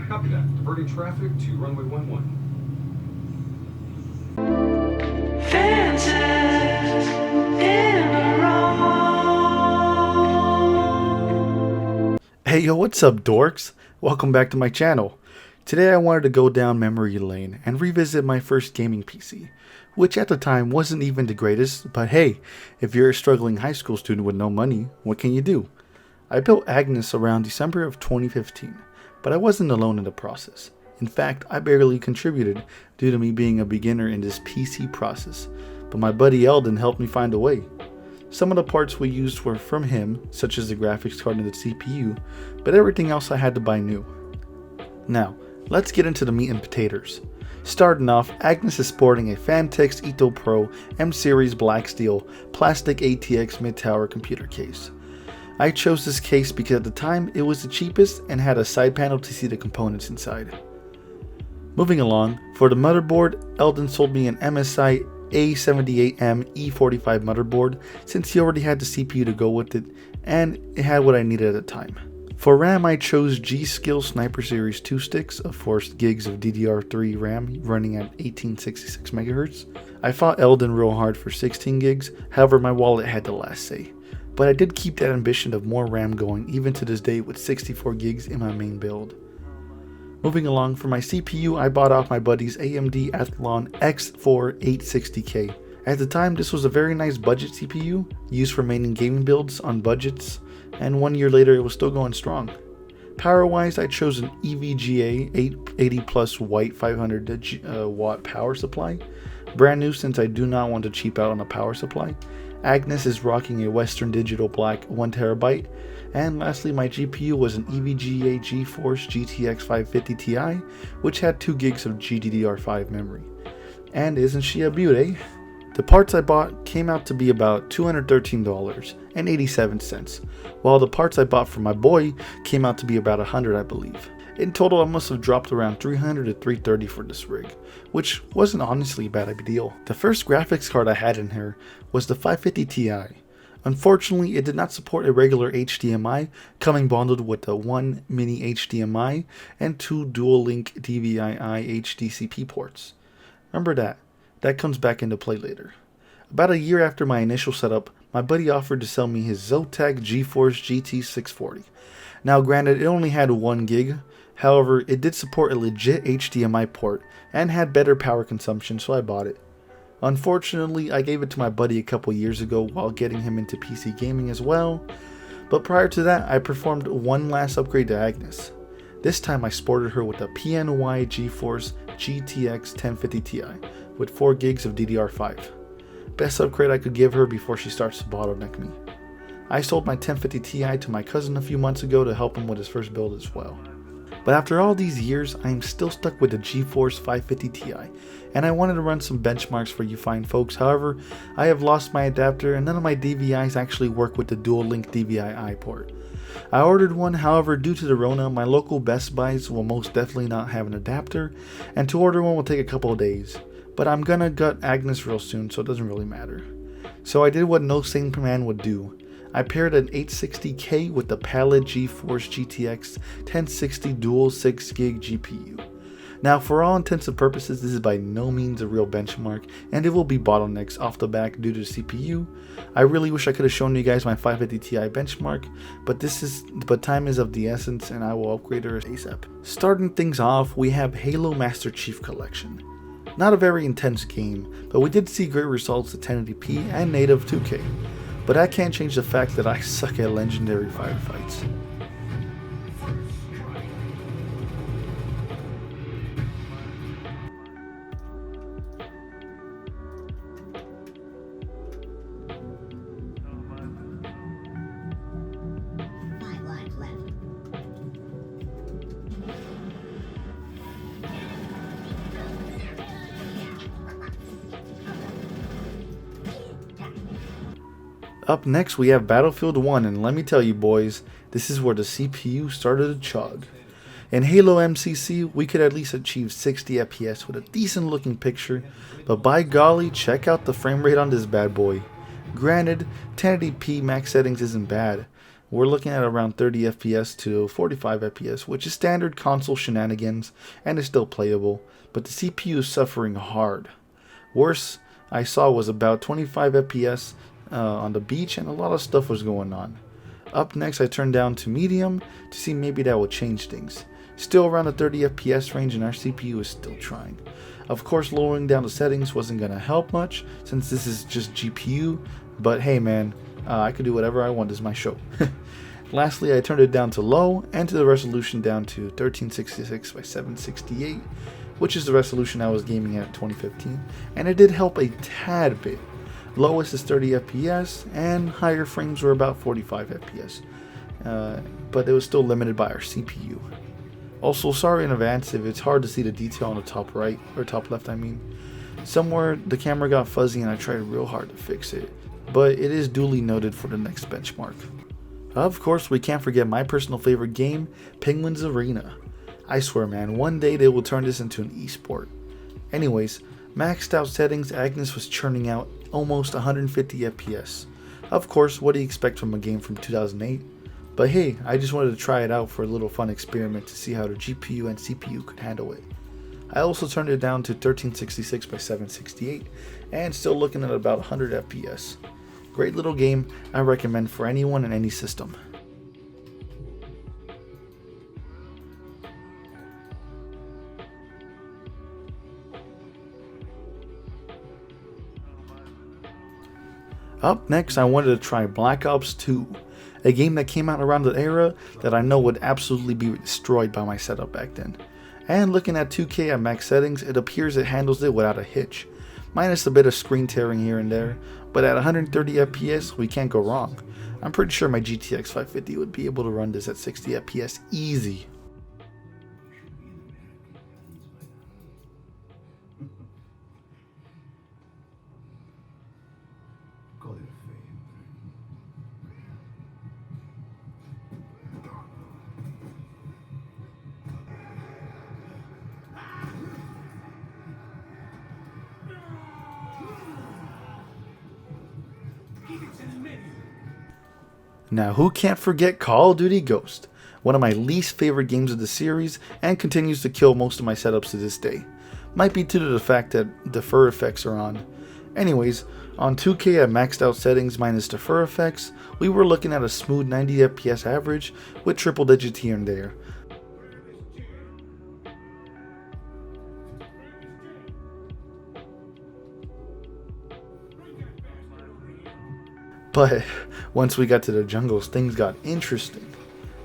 Copy that. Diverting traffic to runway 11. Hey yo, what's up dorks? Welcome back to my channel. Today I wanted to go down memory lane and revisit my first gaming PC, which at the time wasn't even the greatest, but hey, if you're a struggling high school student with no money, what can you do? I built Agnus around December of 2015, but I wasn't alone in the process. In fact, I barely contributed due to me being a beginner in this PC process, but my buddy Eldon helped me find a way. Some of the parts we used were from him, such as the graphics card and the CPU, but everything else I had to buy new. Now, let's get into the meat and potatoes. Starting off, Agnus is sporting a Phanteks Enthoo Pro M-Series Black Steel Plastic ATX mid-tower computer case. I chose this case because at the time it was the cheapest and had a side panel to see the components inside. Moving along, for the motherboard, Eldon sold me an MSI A78M E45 motherboard since he already had the CPU to go with it and it had what I needed at the time. For RAM, I chose G.SKILL Sniper Series 2 sticks of 4 gigs of DDR3 RAM running at 1866 MHz. I fought Eldon real hard for 16 gigs, however my wallet had the last say. But I did keep that ambition of more RAM going even to this day with 64 gigs in my main build. Moving along, for my CPU, I bought off my buddy's AMD Athlon X4 860K. At the time, this was a very nice budget CPU, used for mainly gaming builds on budgets, and 1 year later it was still going strong. Power-wise, I chose an EVGA 880 Plus white 500 watt power supply. Brand new since I do not want to cheap out on a power supply. Agnus is rocking a Western Digital Black 1TB, and lastly my GPU was an EVGA GeForce GTX 550 Ti, which had 2 gigs of GDDR5 memory. And isn't she a beauty? The parts I bought came out to be about $213.87, while the parts I bought for my boy came out to be about $100, I believe. In total, I must have dropped around $300 to $330 for this rig, which wasn't honestly a bad deal. The first graphics card I had in here was the 550 Ti. Unfortunately, it did not support a regular HDMI, coming bundled with a 1 mini HDMI and 2 dual-link DVI-I HDCP ports. Remember that comes back into play later. About a year after my initial setup, my buddy offered to sell me his Zotac GeForce GT640. Now granted, it only had 1 gig, however, it did support a legit HDMI port and had better power consumption, so I bought it. Unfortunately, I gave it to my buddy a couple years ago while getting him into PC gaming as well, but prior to that, I performed one last upgrade to Agnus. This time I sported her with a PNY GeForce GTX 1050 Ti with 4 gigs of DDR5. Best upgrade I could give her before she starts to bottleneck me. I sold my 1050 Ti to my cousin a few months ago to help him with his first build as well. But after all these years, I am still stuck with the GeForce 550 Ti, and I wanted to run some benchmarks for you fine folks. However, I have lost my adapter and none of my DVIs actually work with the dual-link DVI-I port. I ordered one, however, due to the Rona, my local Best Buys will most definitely not have an adapter, and to order one will take a couple of days. But I'm gonna gut Agnus real soon, so it doesn't really matter. So I did what no sane man would do. I paired an 860K with the Palit Geforce GTX 1060 dual 6 gig GPU. Now for all intents and purposes, this is by no means a real benchmark and it will be bottlenecks off the back due to the CPU. I really wish I could have shown you guys my 550 Ti benchmark, but time is of the essence and I will upgrade her ASAP. Starting things off, we have Halo Master Chief Collection. Not a very intense game, but we did see great results at 1080p and native 2K. But that can't change the fact that I suck at legendary firefights. Up next we have Battlefield 1, and let me tell you boys, this is where the CPU started to chug. In Halo MCC, we could at least achieve 60 FPS with a decent looking picture, but by golly, check out the frame rate on this bad boy. Granted, 1080p max settings isn't bad, We're looking at around 30 FPS to 45 FPS, which is standard console shenanigans and is still playable, but the CPU is suffering hard. Worse I saw was about 25 FPS on the beach, and a lot of stuff was going on. Up next I turned down to medium to see maybe that would change things. Still around the 30 FPS range, and our CPU is still trying. Of course, lowering down the settings wasn't going to help much since this is just GPU, but hey man, I could do whatever I want, this is my show. Lastly, I turned it down to low and to the resolution down to 1366 by 768, which is the resolution I was gaming at in 2015, and it did help a tad bit. Lowest is 30 FPS and higher frames were about 45 FPS, but it was still limited by our CPU. Also, sorry in advance if it's hard to see the detail on the top right, or top left I mean. Somewhere the camera got fuzzy and I tried real hard to fix it, but it is duly noted for the next benchmark. Of course, we can't forget my personal favorite game, Penguins Arena. I swear man, one day they will turn this into an esport. Anyways, maxed out settings, Agnus was churning out almost 150 FPS. Of course, what do you expect from a game from 2008? But hey, I just wanted to try it out for a little fun experiment to see how the GPU and CPU could handle it. I also turned it down to 1366 by 768 and still looking at about 100 FPS. Great little game, I recommend for anyone and any system. Up next, I wanted to try Black Ops 2, a game that came out around the era that I know would absolutely be destroyed by my setup back then. And looking at 2K at max settings, it appears it handles it without a hitch, minus a bit of screen tearing here and there, but at 130 FPS we can't go wrong. I'm pretty sure my GTX 550 would be able to run this at 60 FPS easy. Now, who can't forget Call of Duty Ghost, one of my least favorite games of the series and continues to kill most of my setups to this day. Might be due to the fact that defer effects are on. Anyways, on 2K at maxed out settings minus defer effects, we were looking at a smooth 90 FPS average with triple digits here and there. But once we got to the jungles, things got interesting.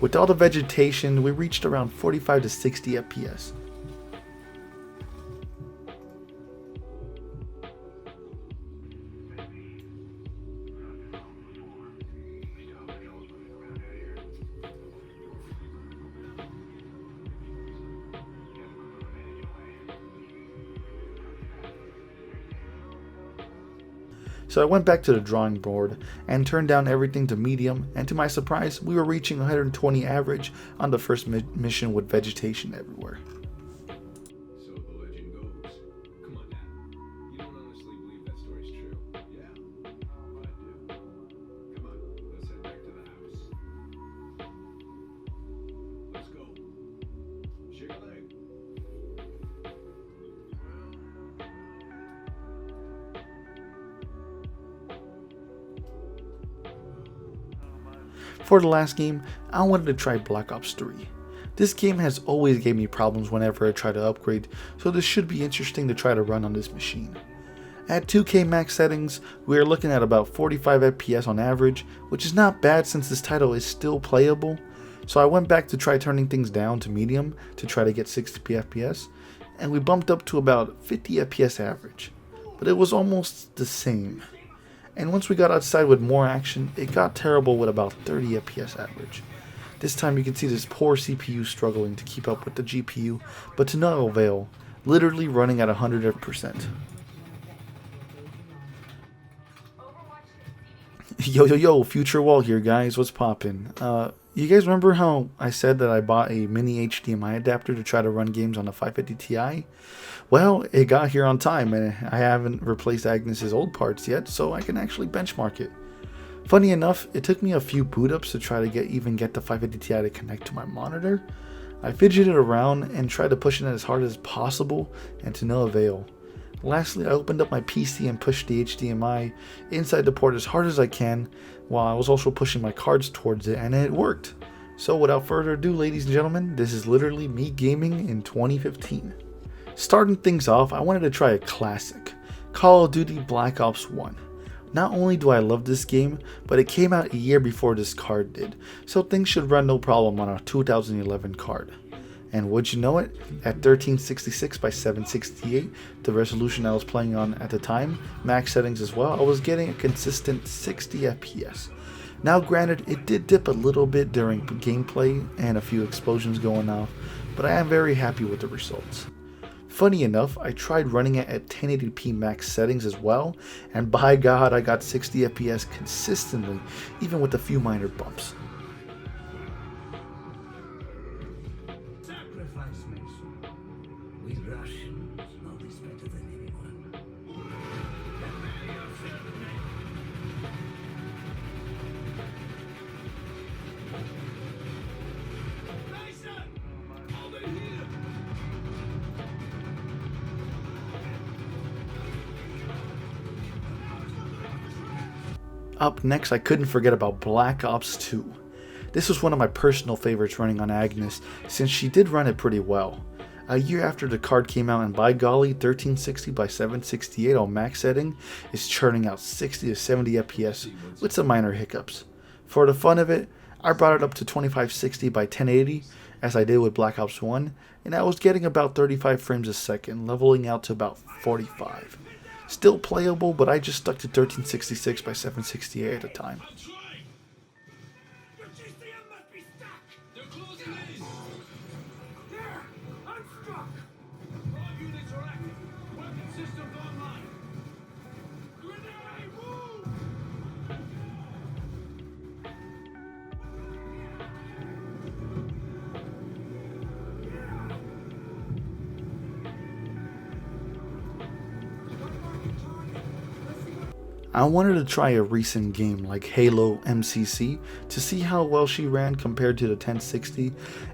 With all the vegetation, we reached around 45 to 60 FPS. So I went back to the drawing board and turned down everything to medium, and to my surprise, we were reaching 120 average on the first mission with vegetation everywhere. So the legend goes. Come on now. You don't honestly believe that story's true? Yeah, I do. Come on, let's head back to the house. Let's go. Shake a leg. For the last game, I wanted to try Black Ops 3. This game has always gave me problems whenever I try to upgrade, so this should be interesting to try to run on this machine. At 2K max settings, we are looking at about 45 FPS on average, which is not bad since this title is still playable. So I went back to try turning things down to medium to try to get 60 FPS, and we bumped up to about 50 FPS average, but it was almost the same. And once we got outside with more action, it got terrible with about 30 FPS average. This time you can see this poor CPU struggling to keep up with the GPU, but to no avail, literally running at 100%. Yo, Future Wall here guys, what's poppin'? You guys remember how I said that I bought a mini HDMI adapter to try to run games on the 550 Ti? Well, it got here on time and I haven't replaced Agnus's old parts yet, so I can actually benchmark it. Funny enough, it took me a few boot ups to try to get the 550 Ti to connect to my monitor. I fidgeted around and tried to push it as hard as possible, and to no avail. Lastly, I opened up my PC and pushed the HDMI inside the port as hard as I can, while I was also pushing my cards towards it, and it worked. So without further ado, ladies and gentlemen, this is literally me gaming in 2015. Starting things off, I wanted to try a classic, Call of Duty Black Ops 1. Not only do I love this game, but it came out a year before this card did, so things should run no problem on a 2011 card. And would you know it, at 1366 by 768, the resolution I was playing on at the time, max settings as well, I was getting a consistent 60 FPS. Now granted, it did dip a little bit during gameplay and a few explosions going off, but I am very happy with the results. Funny enough, I tried running it at 1080p max settings as well, and by God, I got 60 FPS consistently, even with a few minor bumps. Sacrifice me, son. We Russians know this better than anyone. Up next, I couldn't forget about Black Ops 2. This was one of my personal favorites running on Agnus, since she did run it pretty well. A year after the card came out, and by golly, 1360 by 768 on max setting is churning out 60 to 70 FPS with some minor hiccups. For the fun of it, I brought it up to 2560 by 1080 as I did with Black Ops 1, and I was getting about 35 frames a second, leveling out to about 45. Still playable, but I just stuck to 1366 by 768 at the time. I wanted to try a recent game like Halo MCC to see how well she ran compared to the 1060,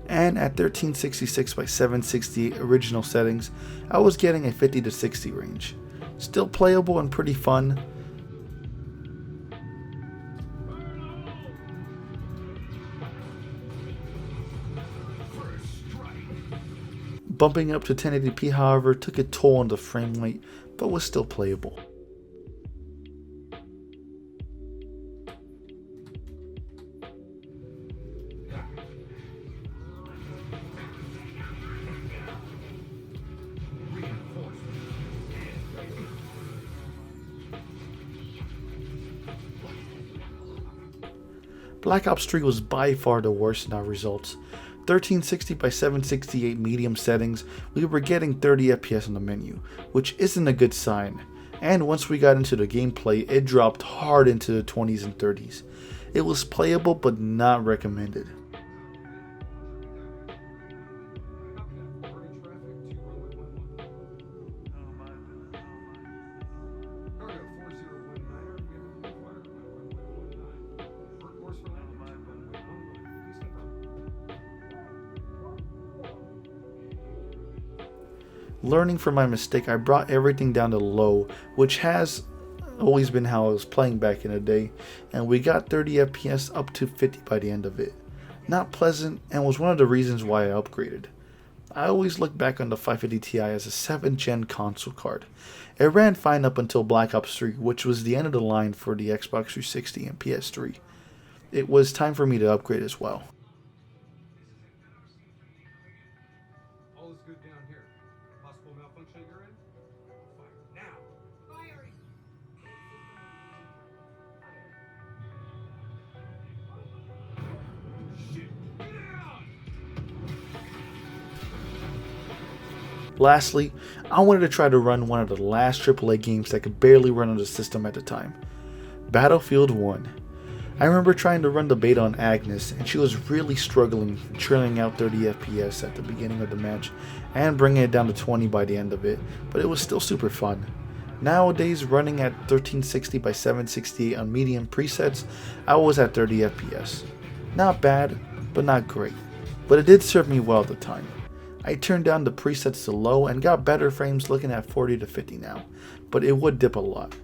and at 1366 by 768 original settings, I was getting a 50 to 60 range. Still playable and pretty fun. Bumping up to 1080p, however, took a toll on the frame rate, but was still playable. Black Ops 3 was by far the worst in our results. 1360 by 768 medium settings, we were getting 30 FPS on the menu, which isn't a good sign. And once we got into the gameplay, it dropped hard into the 20s and 30s. It was playable but not recommended. Learning from my mistake, I brought everything down to low, which has always been how I was playing back in the day, and we got 30 FPS up to 50 by the end of it. Not pleasant, and was one of the reasons why I upgraded. I always look back on the 550 Ti as a 7th gen console card. It ran fine up until Black Ops 3, which was the end of the line for the Xbox 360 and PS3. It was time for me to upgrade as well. All is good down here. Possible malfunction at your end? Fire now. Firing. Shit. Get out! Lastly, I wanted to try to run one of the last AAA games that could barely run on the system at the time, Battlefield 1. I remember trying to run the beta on Agnus, and she was really struggling, churning out 30 FPS at the beginning of the match and bringing it down to 20 by the end of it, but it was still super fun. Nowadays, running at 1360 by 768 on medium presets, I was at 30 FPS. Not bad, but not great. But it did serve me well at the time. I turned down the presets to low and got better frames looking at 40 to 50 now, but it would dip a lot.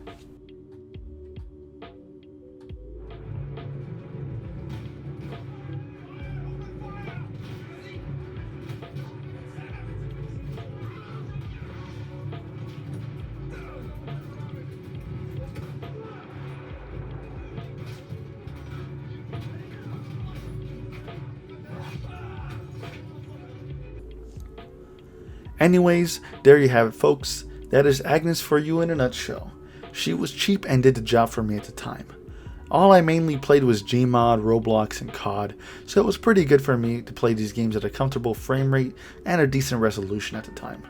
Anyways, there you have it folks, that is Agnus for you in a nutshell. She was cheap and did the job for me at the time. All I mainly played was Gmod, Roblox, and COD, so it was pretty good for me to play these games at a comfortable frame rate and a decent resolution at the time.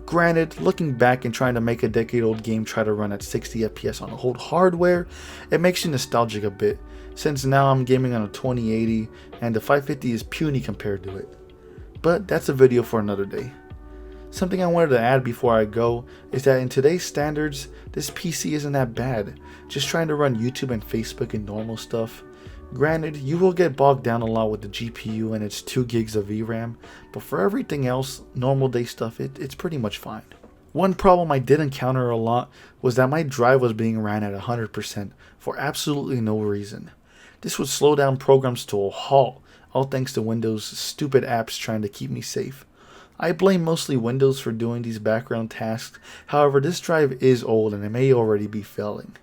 Granted, looking back and trying to make a decade-old game try to run at 60 FPS on old hardware, it makes you nostalgic a bit, since now I'm gaming on a 2080 and the 550 is puny compared to it. But that's a video for another day. Something I wanted to add before I go is that in today's standards, this PC isn't that bad, just trying to run YouTube and Facebook and normal stuff. Granted, you will get bogged down a lot with the GPU and its 2 gigs of VRAM, but for everything else, normal day stuff, it's pretty much fine. One problem I did encounter a lot was that my drive was being ran at 100% for absolutely no reason. This would slow down programs to a halt, all thanks to Windows' stupid apps trying to keep me safe. I blame mostly Windows for doing these background tasks, however this drive is old and it may already be failing.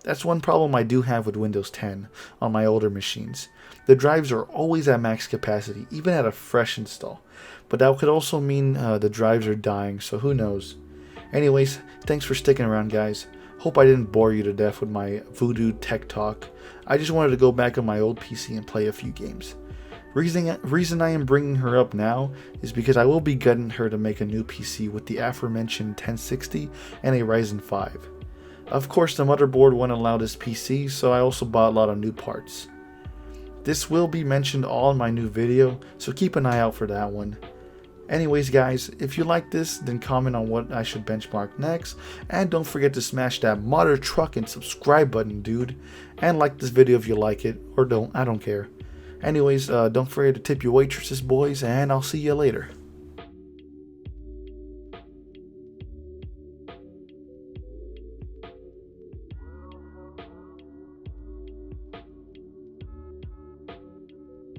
That's one problem I do have with Windows 10 on my older machines. The drives are always at max capacity, even at a fresh install, but that could also mean the drives are dying, so who knows. Anyways, thanks for sticking around guys. Hope I didn't bore you to death with my voodoo tech talk. I just wanted to go back on my old PC and play a few games. Reason I am bringing her up now is because I will be getting her to make a new PC with the aforementioned 1060 and a Ryzen 5. Of course the motherboard won't allow this PC, so I also bought a lot of new parts. This will be mentioned all in my new video, so keep an eye out for that one. Anyways guys, if you like this, then comment on what I should benchmark next, and don't forget to smash that mother truck and subscribe button dude, and like this video if you like it, or don't, I don't care. Anyways, don't forget to tip your waitresses boys, and I'll see you later.